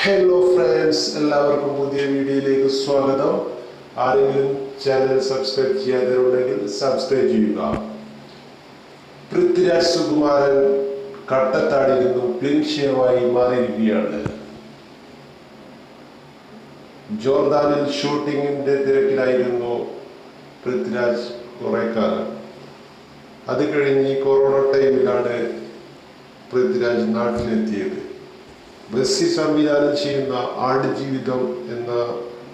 Hello friends, എല്ലാവർക്കും പുതിയ വീഡിയോയിലേക്ക് സ്വാഗതം. ആരെങ്കിലും ചാനൽ സബ്സ്ക്രൈബ് ചെയ്യാത്തവരുണ്ടെങ്കിൽ സബ്സ്ക്രൈബ് ചെയ്യുക. പൃഥ്വിരാജ് സുകുമാരൻ കട്ടത്താടിയിൽ നിന്നും ക്ലീൻ ഷേവായി മാറിയിരിക്കുകയാണ്. ജോർദാനിൽ ഷൂട്ടിങ്ങിന്റെ തിരക്കിലായിരുന്നു പൃഥ്വിരാജ് കുറെ കാലം. അത് കഴിഞ്ഞ് കൊറോണ ടൈമിലാണ് പൃഥ്വിരാജ് നാട്ടിലെത്തിയത്. ബസ്സി സംവിധാനം ചെയ്യുന്ന ആടുജീവിതം എന്ന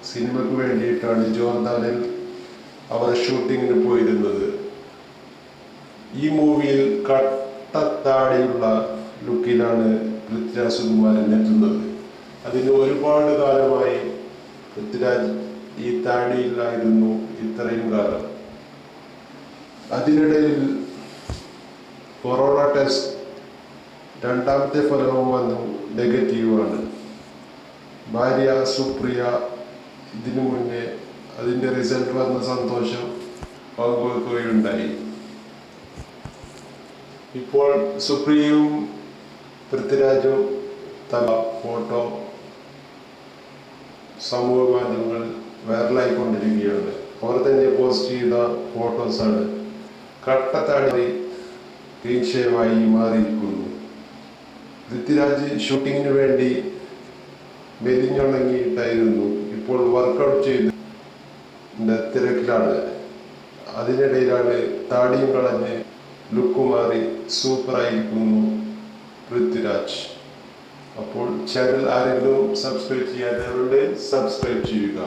സിനിമയ്ക്ക് വേണ്ടിയിട്ടാണ് ജോർദാനിൽ അവർ ഷൂട്ടിങ്ങിന് പോയിരുന്നത്. ഈ മൂവിയിൽ കട്ടത്താടിയുള്ള ലുക്കിലാണ് പൃഥ്വിരാജ് സുകുമാരൻ എത്തുന്നത്. അതിന് ഒരുപാട് കാലമായി പൃഥ്വിരാജ് ഈ താടിയിലായിരുന്നു ഇത്രയും കാലം. അതിനിടയിൽ കൊറോണ ടെസ്റ്റ് രണ്ടാമത്തെ ഫലവും വന്നു നെഗറ്റീവാണ്. ഭാര്യ സുപ്രിയ ഇതിനു മുന്നേ അതിൻ്റെ റിസൾട്ട് വന്ന സന്തോഷം പങ്കുവെക്കുകയുണ്ടായി. ഇപ്പോൾ സുപ്രിയയും പൃഥ്വിരാജും ഫോട്ടോ സമൂഹ മാധ്യമങ്ങളിൽ വൈറലായിക്കൊണ്ടിരിക്കുകയാണ്. അവർ തന്നെ പോസ്റ്റ് ചെയ്ത ഫോട്ടോസാണ്. കട്ടത്താടി ക്ലീൻ ഷേവായി മാറിയിരിക്കുന്നു. പൃഥ്വിരാജ് ഷൂട്ടിങ്ങിന് വേണ്ടി മെലിഞ്ഞുണങ്ങിയിട്ടായിരുന്നു. ഇപ്പോൾ വർക്കൗട്ട് ചെയ്ത് തിരക്കിലാണ്. അതിനിടയിലാണ് താടിയും കളഞ്ഞ് ലുക്ക് മാറി സൂപ്പറായിരിക്കുന്നു പൃഥ്വിരാജ്. അപ്പോൾ ചാനൽ ആരെങ്കിലും സബ്സ്ക്രൈബ് ചെയ്യാത്തവരുടെ സബ്സ്ക്രൈബ് ചെയ്യുക.